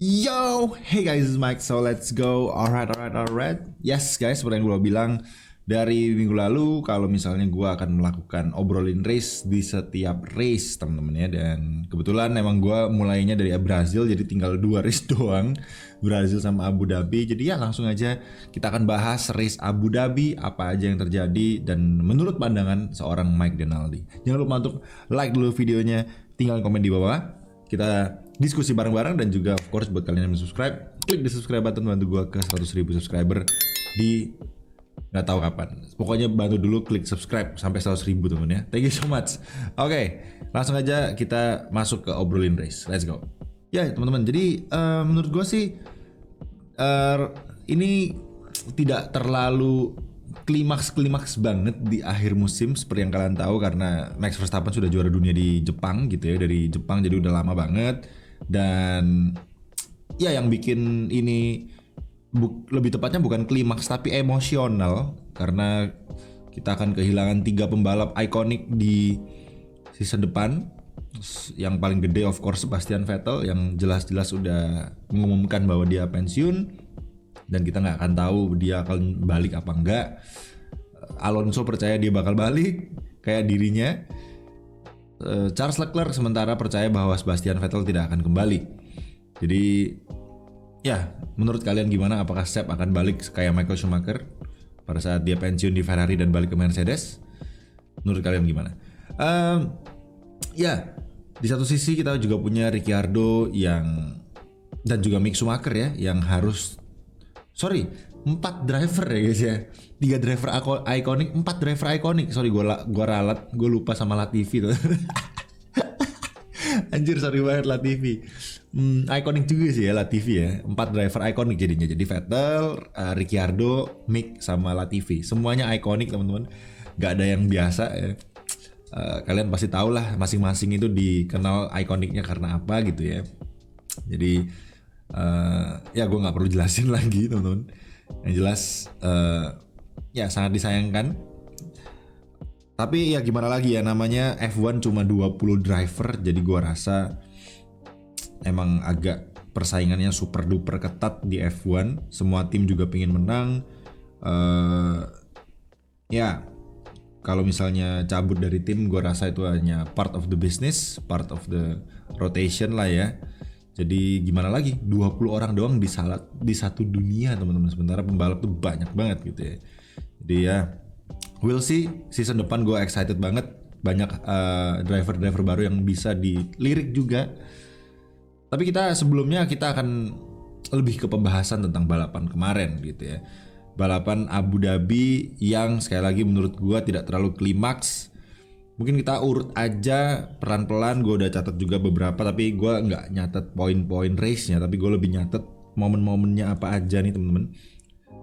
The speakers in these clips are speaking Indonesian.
Yo, hey guys, this is Mike. So let's go. Alright. Yes guys, seperti yang gue bilang dari minggu lalu, kalau misalnya gue akan melakukan obrolin race di setiap race teman-teman ya. Dan kebetulan emang gue mulainya dari Brazil, jadi tinggal 2 race doang, Brazil sama Abu Dhabi. Jadi ya langsung aja kita akan bahas race Abu Dhabi, apa aja yang terjadi dan menurut pandangan seorang Mike Denaldi. Jangan lupa untuk like dulu videonya, tinggal komen di bawah. Kita diskusi bareng-bareng, dan juga of course buat kalian yang belum subscribe, klik di subscribe button, bantu gue ke 100.000 subscriber di nggak tahu kapan. Pokoknya bantu dulu klik subscribe sampai 100.000 temen ya. Thank you so much. Oke, langsung aja kita masuk ke obrolin race. Let's go. Ya teman-teman, jadi menurut gue sih ini tidak terlalu klimaks banget di akhir musim seperti yang kalian tahu, karena Max Verstappen sudah juara dunia di Jepang gitu ya, dari Jepang, jadi udah lama banget. Dan ya yang bikin ini lebih tepatnya bukan klimaks tapi emosional, karena kita akan kehilangan 3 pembalap ikonik di season depan. Yang paling gede of course Sebastian Vettel, yang jelas-jelas udah mengumumkan bahwa dia pensiun, dan kita nggak akan tahu dia akan balik apa enggak. Alonso percaya dia bakal balik kayak dirinya. Charles Leclerc sementara percaya bahwa Sebastian Vettel tidak akan kembali. Jadi ya, menurut kalian gimana? Apakah Seb akan balik kayak Michael Schumacher pada saat dia pensiun di Ferrari dan balik ke Mercedes? Menurut kalian gimana? Ya, di satu sisi kita juga punya Ricciardo dan juga Mick Schumacher ya, yang harus 4 driver ya guys ya. 3 driver ikonik, 4 driver ikonik. Sorry, gua ralat, gue lupa sama Latifi tuh. Anjir, sorry banget Latifi. Ikonik juga sih ya Latifi ya. 4 driver ikonik jadinya. Jadi Vettel, Ricciardo, Mick sama Latifi. Semuanya ikonik teman-teman. Gak ada yang biasa ya. Kalian pasti tahu lah masing-masing itu dikenal ikoniknya karena apa gitu ya. Jadi ya gue nggak perlu jelasin lagi teman-teman. Yang jelas ya sangat disayangkan. Tapi ya gimana lagi ya, namanya F1 cuma 20 driver, jadi gue rasa emang agak persaingannya super duper ketat di F1. Semua tim juga pengen menang. Ya kalau misalnya cabut dari tim, gue rasa itu hanya part of the business, part of the rotation lah ya. Jadi gimana lagi, 20 orang doang di satu dunia teman-teman, sementara pembalap tuh banyak banget gitu ya. Jadi ya we'll see, season depan gue excited banget, banyak driver-driver baru yang bisa dilirik juga. Tapi sebelumnya kita akan lebih ke pembahasan tentang balapan kemarin gitu ya. Balapan Abu Dhabi yang sekali lagi menurut gue tidak terlalu klimaks. Mungkin kita urut aja pelan-pelan. Gue udah catat juga beberapa, tapi gue nggak nyatet poin-poin race-nya, tapi gue lebih nyatet momen-momennya apa aja nih temen-temen.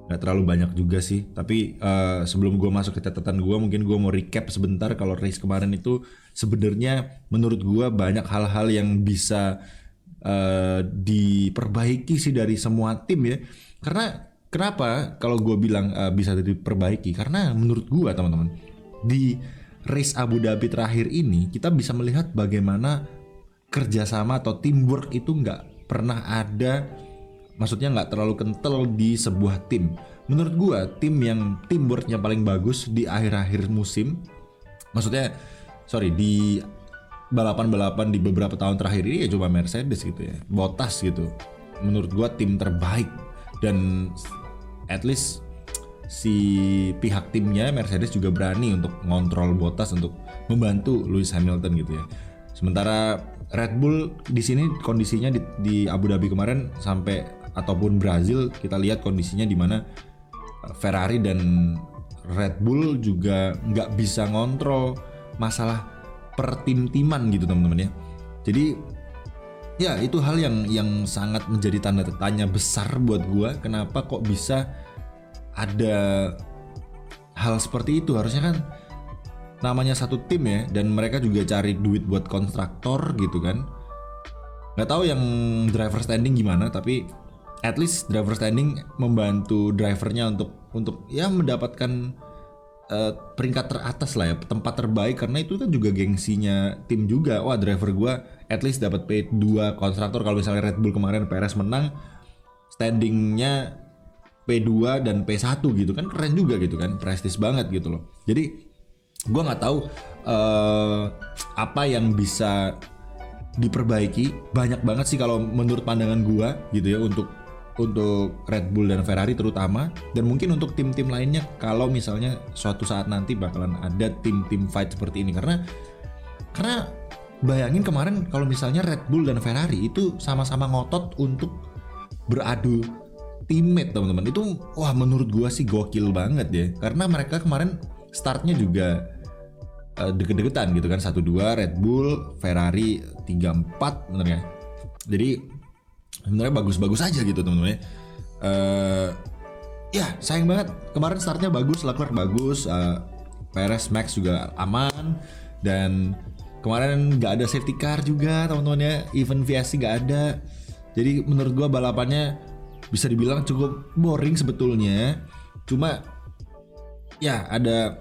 Nggak terlalu banyak juga sih. Tapi sebelum gue masuk ke catatan gue, mungkin gue mau recap sebentar kalau race kemarin itu sebenarnya menurut gue banyak hal-hal yang bisa diperbaiki sih dari semua tim ya. Karena kenapa kalau gue bilang bisa diperbaiki? Karena menurut gue teman-teman, di race Abu Dhabi terakhir ini kita bisa melihat bagaimana kerjasama atau teamwork itu nggak pernah ada, maksudnya nggak terlalu kental di sebuah tim. Menurut gua tim yang teamworknya paling bagus di akhir-akhir musim, maksudnya di balapan-balapan di beberapa tahun terakhir ini ya cuma Mercedes gitu ya, Bottas gitu. Menurut gua tim terbaik, dan at least si pihak timnya Mercedes juga berani untuk ngontrol Bottas untuk membantu Lewis Hamilton gitu ya. Sementara Red Bull di sini kondisinya di Abu Dhabi kemarin sampai ataupun Brazil, kita lihat kondisinya di mana Ferrari dan Red Bull juga nggak bisa ngontrol masalah per tim-timan gitu teman-teman ya. Jadi ya itu hal yang sangat menjadi tanda tanya besar buat gua, kenapa kok bisa ada hal seperti itu. Harusnya kan namanya satu tim ya, dan mereka juga cari duit buat kontraktor gitu kan. Nggak tahu yang driver standing gimana, tapi at least driver standing membantu drivernya untuk ya mendapatkan peringkat teratas lah ya, tempat terbaik, karena itu kan juga gengsinya tim juga. Wah, driver gua at least dapat P2 konstruktor. Kalau misalnya Red Bull kemarin Perez menang, standingnya P2 dan P1 gitu kan, keren juga gitu kan, prestis banget gitu loh. Jadi gue nggak tahu apa yang bisa diperbaiki. Banyak banget sih kalau menurut pandangan gue gitu ya, untuk Red Bull dan Ferrari terutama, dan mungkin untuk tim-tim lainnya kalau misalnya suatu saat nanti bakalan ada tim-tim fight seperti ini. Karena bayangin kemarin kalau misalnya Red Bull dan Ferrari itu sama-sama ngotot untuk beradu teammate, teman-teman. Itu wah, menurut gua sih gokil banget ya. Karena mereka kemarin startnya juga deket-deketan gitu kan, 1-2 Red Bull, Ferrari 3-4 bener ya. Jadi sebenarnya bagus-bagus aja gitu teman-teman ya. Ya sayang banget kemarin startnya bagus, Leclerc bagus, Perez, Max juga aman, dan kemarin nggak ada safety car juga teman-teman ya, event VSC nggak ada. Jadi menurut gua balapannya bisa dibilang cukup boring sebetulnya. Cuma ya ada,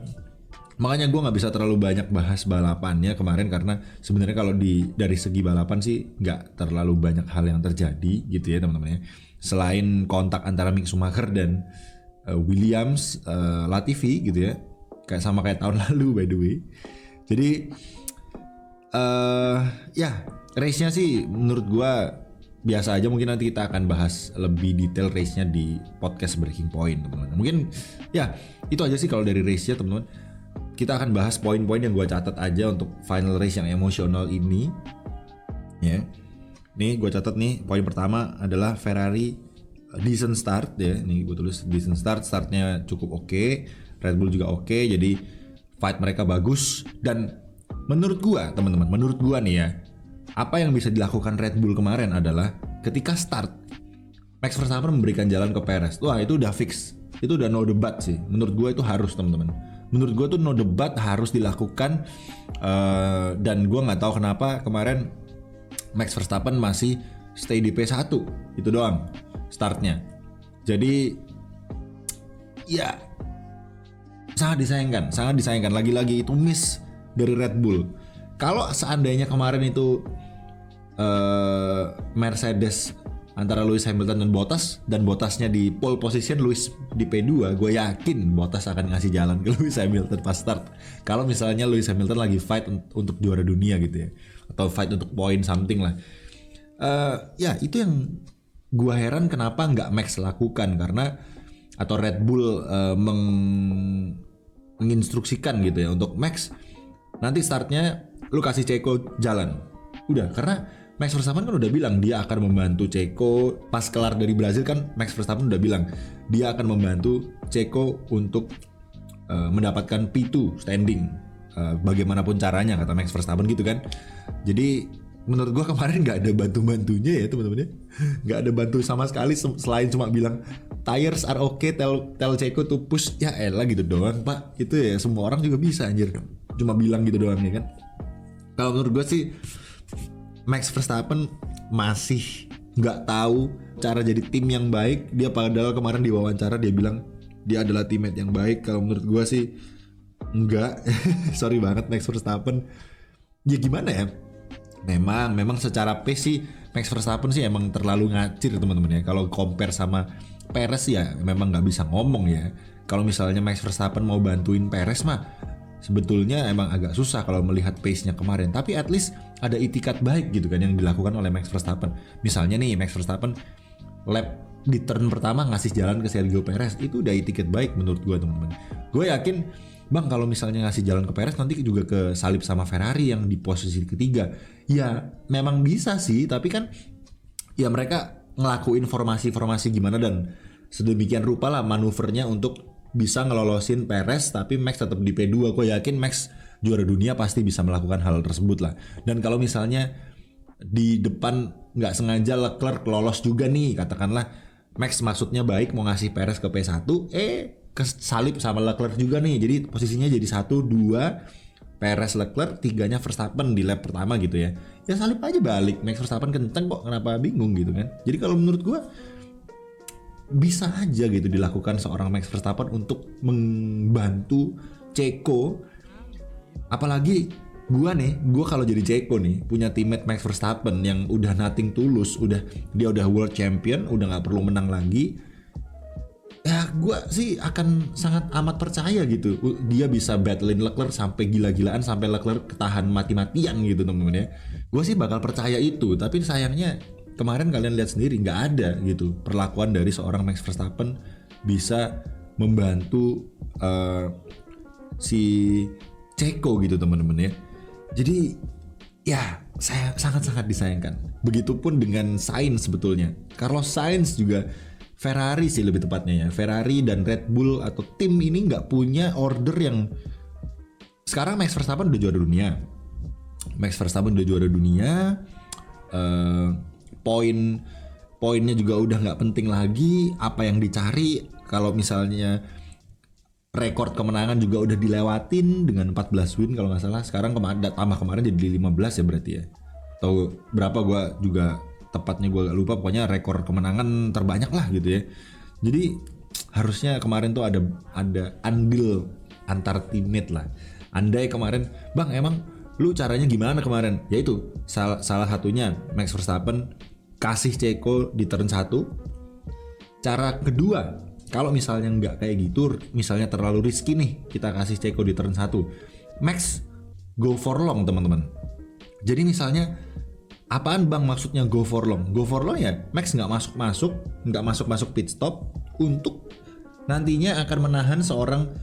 makanya gue nggak bisa terlalu banyak bahas balapannya kemarin, karena sebenarnya kalau dari segi balapan sih nggak terlalu banyak hal yang terjadi gitu ya teman-teman ya. Selain kontak antara Mick Schumacher dan Williams, Latifi gitu ya, kayak tahun lalu by the way. Jadi ya race-nya sih menurut gue biasa aja. Mungkin nanti kita akan bahas lebih detail race-nya di podcast Breaking Point teman-teman. Mungkin ya itu aja sih kalau dari race-nya teman-teman. Kita akan bahas poin-poin yang gue catat aja untuk final race yang emosional ini ya. Nih gue catat nih, poin pertama adalah Ferrari decent start ya. Nih gue tulis decent start, startnya cukup oke. Red Bull juga oke, jadi fight mereka bagus. Dan menurut gue teman-teman, menurut gue nih ya, apa yang bisa dilakukan Red Bull kemarin adalah ketika start Max Verstappen memberikan jalan ke Perez. Wah itu udah fix, itu udah no debat sih. Menurut gue itu harus teman-teman. Menurut gue tuh no debat, harus dilakukan. Dan gue nggak tahu kenapa kemarin Max Verstappen masih stay di P1, itu doang startnya. Jadi ya sangat disayangkan. Lagi-lagi itu miss dari Red Bull. Kalau seandainya kemarin itu Mercedes antara Lewis Hamilton dan Bottasnya di pole position, Lewis di P2, gue yakin Bottas akan ngasih jalan ke Lewis Hamilton pas start. Kalau misalnya Lewis Hamilton lagi fight untuk juara dunia gitu ya, atau fight untuk poin something lah. Ya itu yang gue heran kenapa nggak Max lakukan, karena atau Red Bull menginstruksikan gitu ya untuk Max, nanti startnya lu kasih Checo jalan. Udah, karena Max Verstappen kan udah bilang dia akan membantu Checo pas kelar dari Brazil kan. Max Verstappen udah bilang dia akan membantu Checo untuk mendapatkan P2 standing, bagaimanapun caranya kata Max Verstappen gitu kan. Jadi menurut gua kemarin nggak ada bantunya ya teman-teman ya, nggak ada bantu sama sekali selain cuma bilang tires are okay, tell Checo to push. Ya elah gitu doang pak, itu ya semua orang juga bisa anjir, cuma bilang gitu doang ya kan. Kalau menurut gua sih Max Verstappen masih nggak tahu cara jadi tim yang baik. Dia padahal kemarin di wawancara dia bilang dia adalah teammate yang baik. Kalau menurut gue sih enggak. Sorry banget Max Verstappen. Ya gimana ya? Memang secara pace sih Max Verstappen sih emang terlalu ngacir teman-teman ya. Kalau compare sama Perez ya memang nggak bisa ngomong ya. Kalau misalnya Max Verstappen mau bantuin Perez mah sebetulnya emang agak susah kalau melihat pace-nya kemarin. Tapi at least ada itikat baik gitu kan yang dilakukan oleh Max Verstappen. Misalnya nih Max Verstappen lap di turn pertama ngasih jalan ke Sergio Perez, itu udah itikat baik menurut gue teman-teman. Gue yakin bang kalau misalnya ngasih jalan ke Perez nanti juga ke salip sama Ferrari yang di posisi ketiga. Ya memang bisa sih, tapi kan ya mereka ngelakuin formasi gimana dan sedemikian rupa lah manuvernya untuk bisa ngelolosin Perez, tapi Max tetap di P2. Gue yakin Max juara dunia pasti bisa melakukan hal tersebut lah. Dan kalau misalnya di depan nggak sengaja Leclerc lolos juga nih, katakanlah Max maksudnya baik mau ngasih Perez ke P1, kesalip sama Leclerc juga nih. Jadi posisinya jadi 1-2 Perez Leclerc, 3-nya Verstappen di lap pertama gitu ya. Ya salip aja balik, Max Verstappen kenceng kok, kenapa bingung gitu kan. Jadi kalau menurut gue bisa aja gitu dilakukan seorang Max Verstappen untuk membantu Checo. Apalagi Gua kalau jadi Ceko nih punya teammate Max Verstappen yang udah nothing tulus, dia udah world champion, udah nggak perlu menang lagi. Ya gue sih akan sangat amat percaya gitu dia bisa battlein Leclerc sampai gila-gilaan, sampai Leclerc ketahan mati-matian gitu temen-temen ya. Gue sih bakal percaya itu, tapi sayangnya kemarin kalian lihat sendiri nggak ada gitu perlakuan dari seorang Max Verstappen bisa membantu si Ceko gitu temen-temen ya. Jadi ya saya sangat-sangat disayangkan. Begitupun dengan Sainz sebetulnya. Carlos Sainz juga, Ferrari sih lebih tepatnya ya. Ferrari dan Red Bull atau tim ini nggak punya order yang, sekarang Max Verstappen udah juara dunia. Poinnya juga udah nggak penting lagi. Apa yang dicari kalau misalnya rekor kemenangan juga udah dilewatin dengan 14 win kalau nggak salah. Sekarang tambah kemarin jadi 15 ya berarti ya. Atau berapa gue juga tepatnya gue gak lupa, pokoknya rekor kemenangan terbanyak lah gitu ya. Jadi harusnya kemarin tuh ada andil antar teammate lah. Andai kemarin, bang emang lu caranya gimana kemarin? Yaitu salah satunya Max Verstappen kasih Ceko di turn 1. Cara kedua, kalau misalnya nggak kayak gitu, misalnya terlalu risky nih kita kasih Ceko di turn 1, Max go for long teman-teman. Jadi misalnya, apaan bang maksudnya go for long? Go for long ya Max nggak masuk pit stop untuk nantinya akan menahan seorang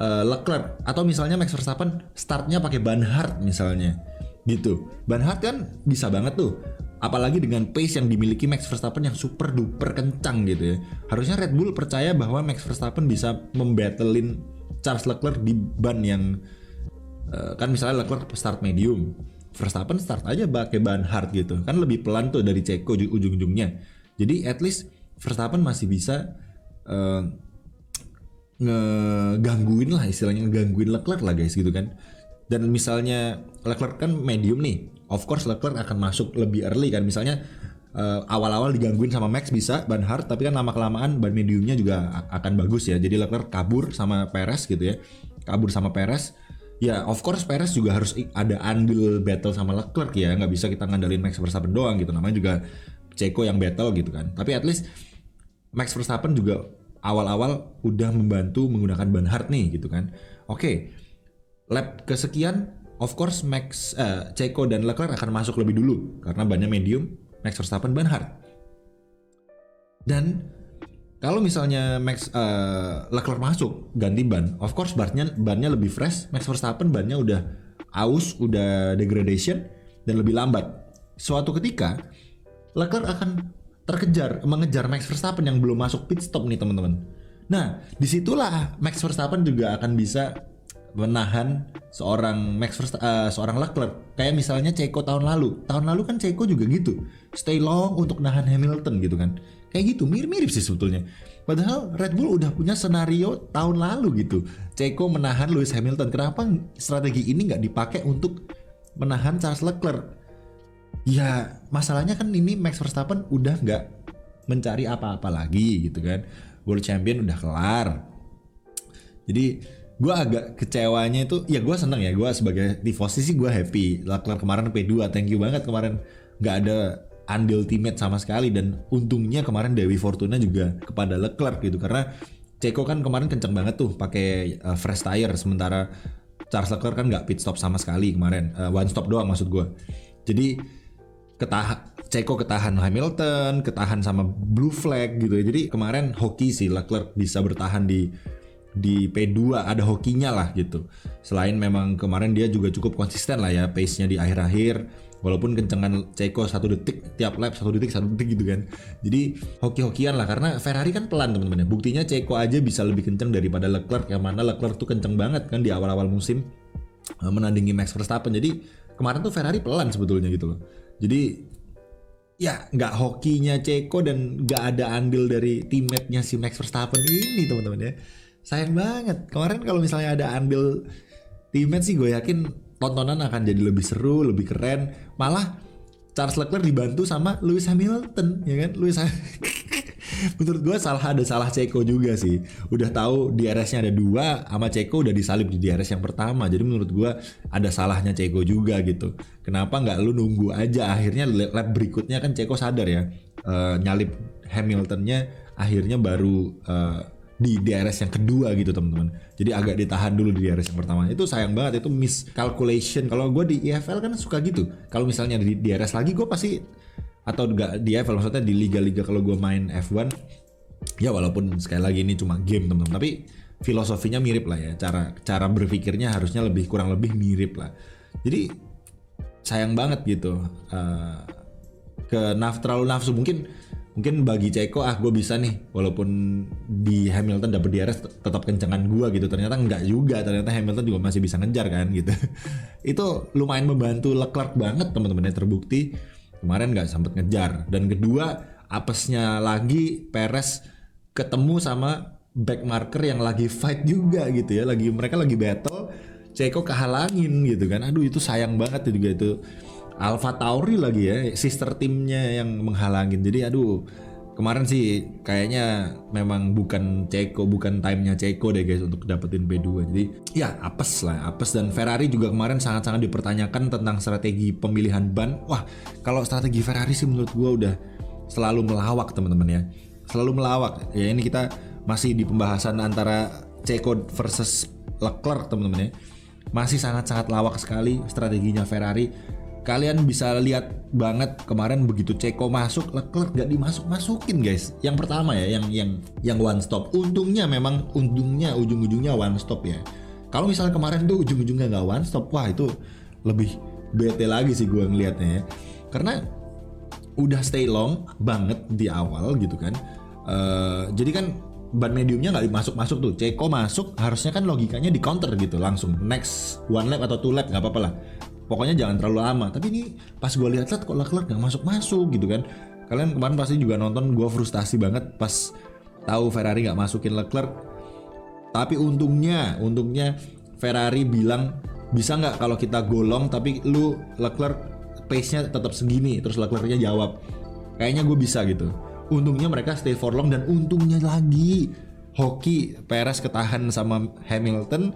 Leclerc. Atau misalnya Max Verstappen startnya pakai ban hard misalnya gitu. Ban hard kan bisa banget tuh, apalagi dengan pace yang dimiliki Max Verstappen yang super duper kencang gitu ya. Harusnya Red Bull percaya bahwa Max Verstappen bisa membattlein Charles Leclerc di ban yang kan misalnya Leclerc start medium, Verstappen start aja pakai ban hard gitu kan, lebih pelan tuh dari Ceko di ujung-ujungnya. Jadi at least Verstappen masih bisa ngegangguin lah, istilahnya ngegangguin Leclerc lah guys gitu kan. Dan misalnya Leclerc kan medium nih, of course Leclerc akan masuk lebih early kan. Misalnya awal-awal digangguin sama Max bisa ban hard, tapi kan lama-kelamaan ban mediumnya juga akan bagus ya. Jadi Leclerc kabur sama Perez gitu ya, ya of course Perez juga harus ada andil battle sama Leclerc ya, nggak bisa kita ngandalin Max Verstappen doang gitu, namanya juga Ceko yang battle gitu kan. Tapi at least Max Verstappen juga awal-awal udah membantu menggunakan ban hard nih gitu kan. Oke, lap kesekian of course Ceko dan Leclerc akan masuk lebih dulu karena bannya medium, Max Verstappen ban hard. Dan kalau misalnya Leclerc masuk ganti ban, of course bannya lebih fresh, Max Verstappen bannya udah aus, udah degradation dan lebih lambat. Suatu ketika Leclerc akan mengejar Max Verstappen yang belum masuk pit stop nih teman-teman. Nah, disitulah Max Verstappen juga akan bisa menahan seorang Leclerc. Kayak misalnya Ceko tahun lalu kan Ceko juga gitu, stay long untuk nahan Hamilton gitu kan. Kayak gitu, mirip-mirip sih sebetulnya. Padahal Red Bull udah punya senario tahun lalu gitu, Ceko menahan Lewis Hamilton. Kenapa strategi ini nggak dipakai untuk menahan Charles Leclerc? Ya masalahnya kan ini Max Verstappen udah nggak mencari apa-apa lagi gitu kan, World Champion udah kelar. Jadi gue agak kecewanya itu, ya gue seneng ya, gue sebagai tifosi sih gue happy. Leclerc kemarin P2, thank you banget kemarin, nggak ada andil teammate sama sekali. Dan untungnya kemarin Dewi Fortuna juga kepada Leclerc gitu, karena Ceko kan kemarin kenceng banget tuh pakai fresh tire, sementara Charles Leclerc kan nggak pit stop sama sekali kemarin, one stop doang maksud gue. Jadi Ceko ketahan Hamilton, ketahan sama blue flag gitu ya. Jadi kemarin hoki sih Leclerc bisa bertahan di P2, ada hokinya lah gitu. Selain memang kemarin dia juga cukup konsisten lah ya pace-nya di akhir-akhir, walaupun kencengan Ceko 1 detik tiap lap, 1 detik gitu kan. Jadi hoki-hokian lah, karena Ferrari kan pelan teman-teman ya. Buktinya Ceko aja bisa lebih kenceng daripada Leclerc, yang mana Leclerc tuh kenceng banget kan di awal-awal musim menandingi Max Verstappen. Jadi kemarin tuh Ferrari pelan sebetulnya gitu loh. Jadi ya nggak hokinya Ceko dan nggak ada andil dari teammate-nya si Max Verstappen ini teman-teman ya. Sayang banget. Kemarin kalau misalnya ada andil teammate sih gue yakin tontonan akan jadi lebih seru, lebih keren. Malah Charles Leclerc dibantu sama Lewis Hamilton ya kan. Menurut gue ada salah Ceko juga sih. Udah tahu DRS-nya ada 2, sama Ceko udah disalib di DRS yang pertama. Jadi menurut gue ada salahnya Ceko juga gitu. Kenapa nggak lu nunggu aja? Akhirnya lap berikutnya kan Ceko sadar ya, nyalip Hamiltonnya, akhirnya baru di DRS yang kedua gitu teman-teman. Jadi agak ditahan dulu di DRS yang pertama. Itu sayang banget, itu miscalculation. Kalau gue di EFL kan suka gitu. Kalau misalnya di DRS lagi gue pasti, atau enggak di EFL, maksudnya di liga-liga kalau gue main F1, ya walaupun sekali lagi ini cuma game teman-teman, tapi filosofinya mirip lah ya. Cara berpikirnya harusnya kurang lebih mirip lah. Jadi sayang banget gitu. Terlalu nafsu. Mungkin bagi Ceko gue bisa nih, walaupun di Hamilton dapet DRS tetap kencengan gue gitu. Ternyata enggak juga, ternyata Hamilton juga masih bisa ngejar kan gitu. Itu lumayan membantu Leclerc banget teman-teman ya, terbukti kemarin nggak sempet ngejar. Dan kedua, apesnya lagi Perez ketemu sama back marker yang lagi fight juga gitu ya, mereka lagi battle, Ceko kehalangin gitu kan. Aduh itu sayang banget juga itu. Alpha Tauri lagi ya, sister timnya yang menghalangin. Jadi aduh, kemarin sih kayaknya memang bukan timenya Ceko deh guys untuk dapetin P2. Jadi ya apes. Dan Ferrari juga kemarin sangat-sangat dipertanyakan tentang strategi pemilihan ban. Wah, kalau strategi Ferrari sih menurut gua udah selalu melawak teman-teman ya. Selalu melawak. Ya ini kita masih di pembahasan antara Ceko versus Leclerc teman-teman ya. Masih sangat-sangat lawak sekali strateginya Ferrari. Kalian bisa lihat banget kemarin begitu Ceko masuk, Leclerc gak dimasukin guys. Yang pertama ya, yang one stop. Untungnya ujung-ujungnya one stop ya. Kalau misalnya kemarin tuh ujung-ujungnya nggak one stop, wah itu lebih bete lagi sih gue ngelihatnya ya. Karena udah stay long banget di awal gitu kan. Jadi kan ban mediumnya nggak masuk tuh. Ceko masuk, harusnya kan logikanya di counter gitu langsung. Next one lap atau 2 lap nggak apa-apa lah. Pokoknya jangan terlalu lama. Tapi ini pas gue lihat kok Leclerc nggak masuk gitu kan. Kalian kemarin pasti juga nonton, gue frustasi banget pas tahu Ferrari nggak masukin Leclerc. Tapi untungnya Ferrari bilang bisa nggak kalau kita golong tapi lu Leclerc pace-nya tetap segini. Terus Leclerc-nya jawab kayaknya gue bisa gitu. Untungnya mereka stay for long, dan untungnya lagi hoki Perez ketahan sama Hamilton,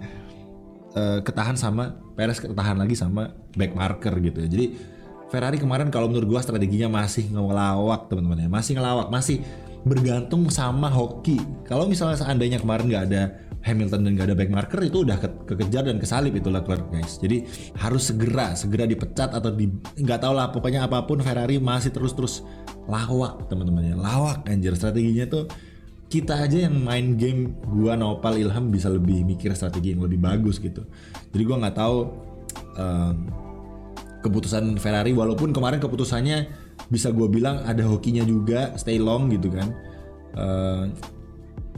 Perez ketahan lagi sama back marker gitu ya. Jadi Ferrari kemarin kalau menurut gua strateginya masih ngelawak teman-teman ya, masih bergantung sama hoki. Kalau misalnya seandainya kemarin nggak ada Hamilton dan nggak ada back marker, itu udah kekejar dan kesalip itu Leclerc guys. Jadi harus segera dipecat atau nggak tahu lah, pokoknya apapun Ferrari masih terus lawak teman-teman ya, lawak anjir. Strateginya tuh kita aja yang main game, gua Nopal Ilham bisa lebih mikir strategi yang lebih bagus gitu. Jadi gua nggak tahu keputusan Ferrari, walaupun kemarin keputusannya bisa gua bilang ada hokinya juga, stay long gitu kan.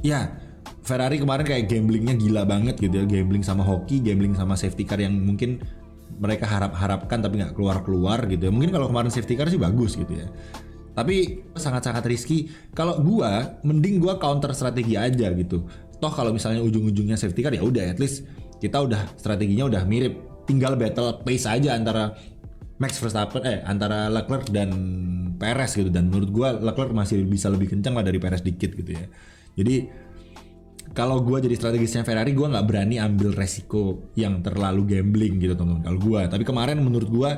Ya Ferrari kemarin kayak gamblingnya gila banget gitu ya, gambling sama hoki, gambling sama safety car yang mungkin mereka harapkan tapi nggak keluar gitu ya. Mungkin kalau kemarin safety car sih bagus gitu ya. Tapi sangat-sangat risky. Kalau mending gua counter strategi aja gitu. Toh kalau misalnya ujung-ujungnya safety car ya udah, at least kita udah strateginya udah mirip. Tinggal battle pace aja antara Max Verstappen, antara Leclerc dan Perez gitu. Dan menurut gua Leclerc masih bisa lebih kencang lah dari Perez dikit gitu ya. Jadi kalau gua jadi strategisnya Ferrari, gua nggak berani ambil resiko yang terlalu gambling gitu teman-teman. Kalau gua, tapi kemarin menurut gua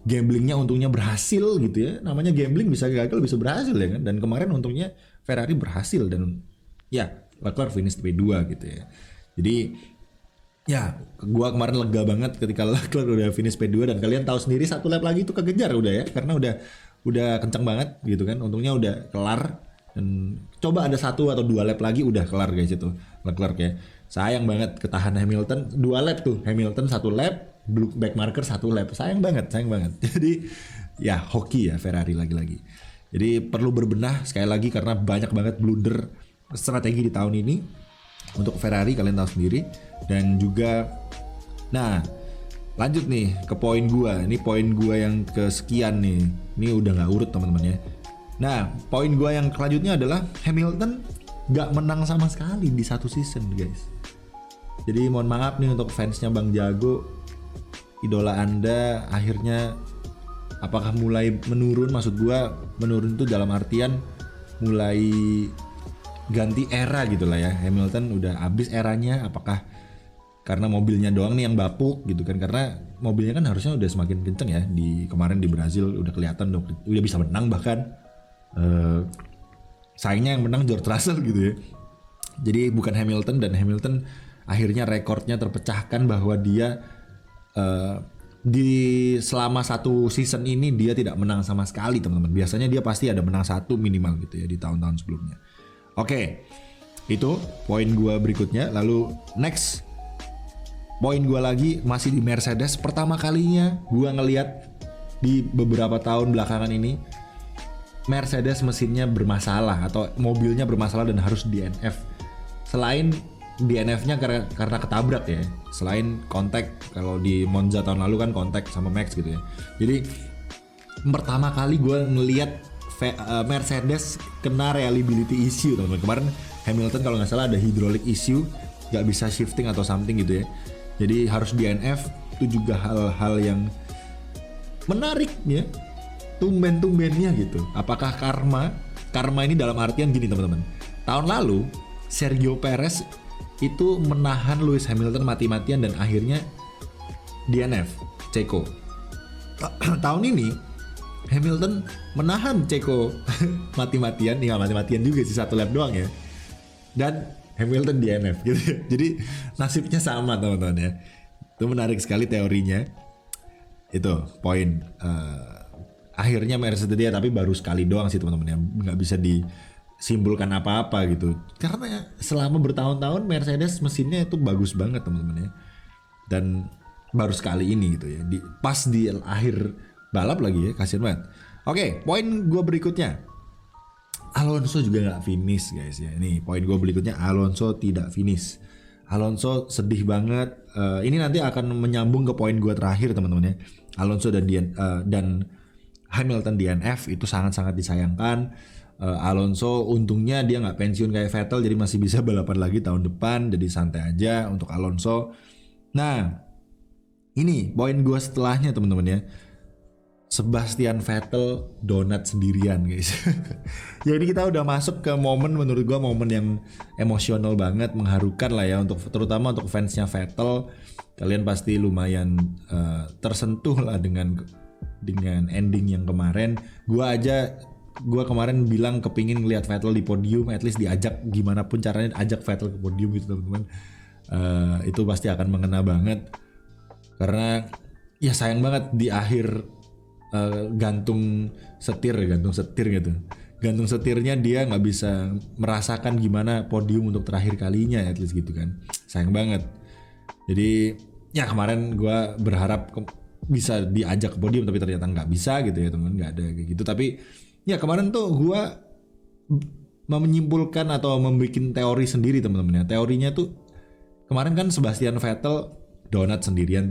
gamblingnya untungnya berhasil gitu ya. Namanya gambling, bisa gagal bisa berhasil ya kan. Dan kemarin untungnya Ferrari berhasil dan ya Leclerc finish P2 gitu ya. Jadi ya gua kemarin lega banget ketika Leclerc udah finish P2, dan kalian tahu sendiri satu lap lagi itu kekejar udah ya, karena udah kenceng banget gitu kan. Untungnya udah kelar, dan coba ada 1 atau 2 lap lagi udah kelar guys itu Leclerc ya. Sayang banget ketahan Hamilton 2 lap tuh. Hamilton 1 lap, back marker 1 lap. Sayang banget. Jadi ya hoki ya Ferrari lagi-lagi. Jadi perlu berbenah sekali lagi karena banyak banget blunder strategi di tahun ini untuk Ferrari, kalian tahu sendiri. Dan juga nah, lanjut nih ke poin gua. Ini poin gua yang kesekian nih. Ini udah enggak urut teman-teman ya. Nah, poin gua yang selanjutnya adalah Hamilton gak menang sama sekali di satu season guys. Jadi mohon maaf nih untuk fansnya Bang Jago, idola Anda akhirnya apakah mulai menurun? Maksud gua menurun itu dalam artian mulai ganti era gitu lah ya. Hamilton udah habis eranya, apakah karena mobilnya doang nih yang bapuk gitu kan, karena mobilnya kan harusnya udah semakin kenceng ya, di kemarin di Brazil udah kelihatan udah bisa menang, bahkan saingnya yang menang George Russell gitu ya. Jadi bukan Hamilton, dan Hamilton akhirnya rekornya terpecahkan bahwa dia di selama satu season ini dia tidak menang sama sekali teman-teman. Biasanya dia pasti ada menang satu minimal gitu ya di tahun-tahun sebelumnya. Oke, itu poin gua berikutnya. Lalu next poin gua lagi masih di Mercedes. Pertama kalinya gua ngelihat di beberapa tahun belakangan ini Mercedes mesinnya bermasalah atau mobilnya bermasalah dan harus DNF. Selain DNF-nya karena ketabrak ya. Selain kontak, kalau di Monza tahun lalu kan kontak sama Max gitu ya. Jadi pertama kali gue ngelihat Mercedes kena reliability issue teman-teman. Kemarin Hamilton kalau nggak salah ada hydraulic issue, nggak bisa shifting atau something gitu ya. Jadi harus DNF. Itu juga hal-hal yang menarik ya, tumben-tumbennya gitu. Apakah karma ini dalam artian gini teman-teman. Tahun lalu Sergio Perez itu menahan Lewis Hamilton mati-matian dan akhirnya DNF Checo. Tahun ini Hamilton menahan Checo mati-matian, ya mati-matian juga sih, satu lap doang ya, dan Hamilton DNF gitu. Jadi nasibnya sama teman-teman ya. Itu menarik sekali teorinya. Itu poin akhirnya Mercedes dia, tapi baru sekali doang sih teman-teman ya, nggak bisa disimpulkan apa-apa gitu. Karena selama bertahun-tahun Mercedes mesinnya itu bagus banget teman-teman ya, dan baru sekali ini gitu ya, pas di akhir balap lagi ya, kasian banget. Oke, poin gue berikutnya, Alonso juga nggak finish guys ya. Nih poin gue berikutnya, Alonso tidak finish. Alonso sedih banget. Ini nanti akan menyambung ke poin gue terakhir teman-teman ya. Alonso dan Hamilton DNF itu sangat-sangat disayangkan. Alonso untungnya dia nggak pensiun kayak Vettel, jadi masih bisa balapan lagi tahun depan. Jadi santai aja untuk Alonso. Nah, ini poin gue setelahnya teman-teman ya. Sebastian Vettel donat sendirian guys. Ya ini kita udah masuk ke momen, menurut gue momen yang emosional banget, mengharukan lah ya, untuk terutama untuk fansnya Vettel. Kalian pasti lumayan tersentuh lah dengan ending yang kemarin. Gue kemarin bilang kepingin ngeliat Vettel di podium, at least diajak gimana pun caranya, ajak Vettel ke podium gitu teman-teman. Itu pasti akan mengena banget, karena ya sayang banget di akhir gantung setir gitu. Gantung setirnya dia nggak bisa merasakan gimana podium untuk terakhir kalinya, at least gitu kan. Sayang banget. Jadi ya kemarin gue berharap bisa diajak ke podium, tapi ternyata nggak bisa gitu ya teman, nggak ada kayak gitu. Tapi ya kemarin tuh gue menyimpulkan atau membuat teori sendiri teman-teman ya. Teorinya tuh kemarin kan Sebastian Vettel donat sendirian.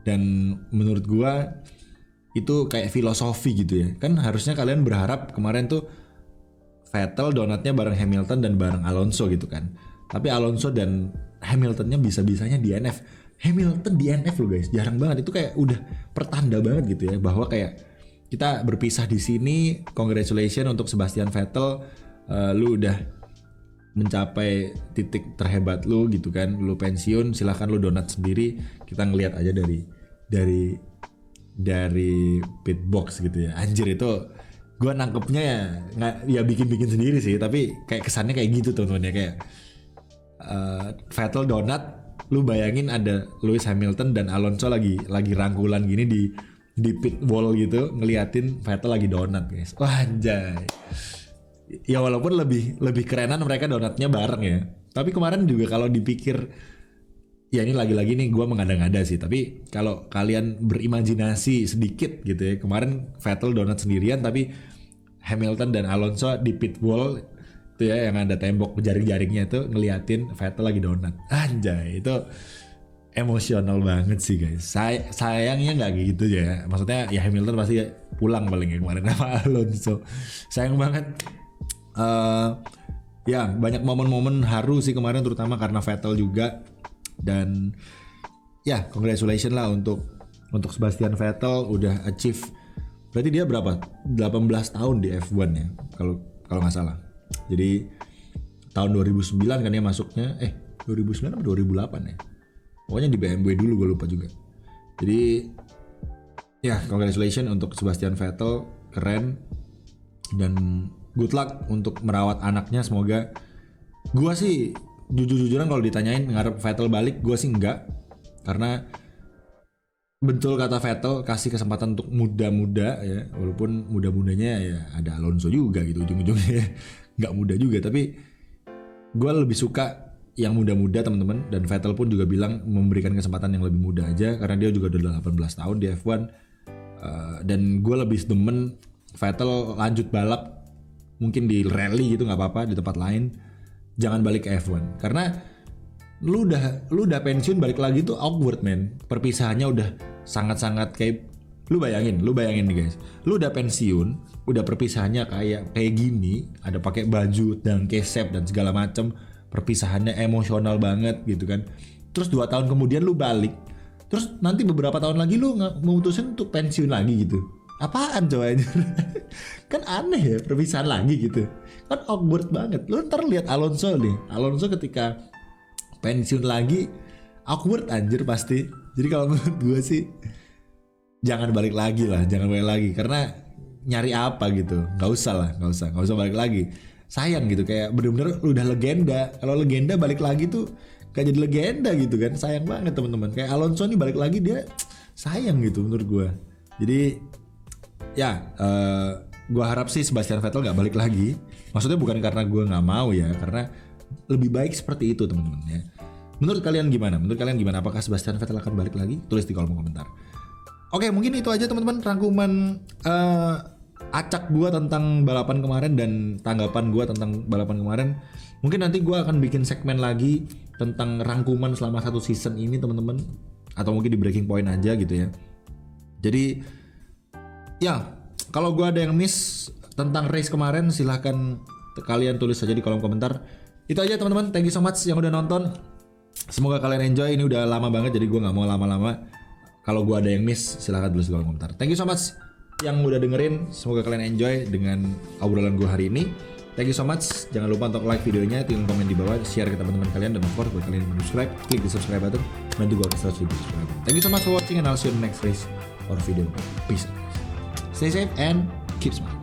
Dan menurut gua itu kayak filosofi gitu ya. Kan harusnya kalian berharap kemarin tuh Vettel donatnya bareng Hamilton dan bareng Alonso gitu kan. Tapi Alonso dan Hamiltonnya bisa-bisanya DNF. Hamilton DNF loh guys, jarang banget. Itu kayak udah pertanda banget gitu ya, bahwa kayak kita berpisah di sini. Congratulations untuk Sebastian Vettel, lu udah mencapai titik terhebat lu gitu kan. Lu pensiun, silahkan lu donat sendiri. Kita ngelihat aja dari pit box gitu ya. Anjir, itu gue nangkepnya ya bikin sendiri sih, tapi kayak kesannya kayak gitu teman-teman ya. Kayak Vettel donat, lu bayangin ada Lewis Hamilton dan Alonso lagi rangkulan gini di pit wall gitu, ngeliatin Vettel lagi donat guys. Wah anjay. Ya walaupun lebih kerenan mereka donatnya bareng ya. Tapi kemarin juga kalau dipikir, ya ini lagi-lagi nih gue mengada-ngada sih, tapi kalau kalian berimajinasi sedikit gitu ya, kemarin Vettel donat sendirian, tapi Hamilton dan Alonso di pit wall itu ya, yang ada tembok jaring-jaringnya itu, ngeliatin Vettel lagi donat. Anjay, itu emosional banget sih guys. Sayangnya nggak gitu ya, maksudnya ya Hamilton pasti pulang paling ya kemarin sama Alonso. Sayang banget. Ya banyak momen-momen haru sih kemarin, terutama karena Vettel juga. Dan ya congratulations lah untuk Sebastian Vettel udah achieve Berarti dia berapa? 18 tahun di F1 ya, kalau nggak salah. Jadi tahun 2009 kan dia masuknya, 2009 atau 2008 ya. Pokoknya di BMW dulu, gue lupa juga. Jadi ya, congratulations untuk Sebastian Vettel, keren. Dan good luck untuk merawat anaknya, semoga. Gue sih jujur-jujuran kalau ditanyain ngarep Vettel balik, gue sih enggak. Karena betul kata Vettel, kasih kesempatan untuk muda-muda ya, walaupun muda-mudanya ya ada Alonso juga gitu ujung-ujungnya. Nggak muda juga, tapi gue lebih suka yang muda-muda teman-teman. Dan Vettel pun juga bilang memberikan kesempatan yang lebih muda aja, karena dia juga udah 18 tahun di F1. Dan gue lebih demen Vettel lanjut balap, mungkin di rally gitu nggak apa-apa, di tempat lain, jangan balik ke F1. Karena lu udah pensiun balik lagi tuh awkward man. Perpisahannya udah sangat-sangat kayak lu bayangin nih guys. Lu udah pensiun, udah perpisahannya kayak gini, ada pakai baju dan kesep dan segala macem. Perpisahannya emosional banget gitu kan. Terus 2 tahun kemudian lu balik. Terus nanti beberapa tahun lagi lu memutusin untuk pensiun lagi gitu. Apaan coba? Kan aneh ya, perpisahan lagi gitu. Kan awkward banget. Lu ntar lihat Alonso nih. Alonso ketika pensiun lagi awkward anjir pasti. Jadi kalau menurut gue sih jangan balik lagi karena nyari apa gitu. Nggak usah balik lagi. Sayang gitu, kayak bener-bener udah legenda. Kalau legenda balik lagi tuh kayak jadi legenda gitu kan. Sayang banget teman-teman. Kayak Alonso nih balik lagi, dia sayang gitu menurut gue. Jadi ya gue harap sih Sebastian Vettel nggak balik lagi. Maksudnya bukan karena gue nggak mau ya, karena lebih baik seperti itu teman-teman ya. Menurut kalian gimana? Apakah Sebastian Vettel akan balik lagi? Tulis di kolom komentar. Oke, mungkin itu aja teman-teman rangkuman acak gue tentang balapan kemarin dan tanggapan gue tentang balapan kemarin. Mungkin nanti gue akan bikin segmen lagi tentang rangkuman selama 1 season ini teman-teman, atau mungkin di breaking point aja gitu ya. Jadi ya, kalau gue ada yang miss tentang race kemarin, silahkan kalian tulis saja di kolom komentar. Itu aja teman-teman, thank you so much yang udah nonton. Semoga kalian enjoy, ini udah lama banget jadi gue gak mau lama-lama. Kalau gue ada yang miss, silahkan tulis di kolom komentar. Thank you so much yang udah dengerin, semoga kalian enjoy dengan obrolan gue hari ini. Thank you so much, jangan lupa untuk like videonya, tinggal komen di bawah, share ke teman-teman kalian, dan of course buat kalian yang belum subscribe, klik di subscribe button, bantu gue ke 100.000 subscriber. Thank you so much for watching and I'll see you in the next race or video. Peace out guys. Stay safe and keep smiling.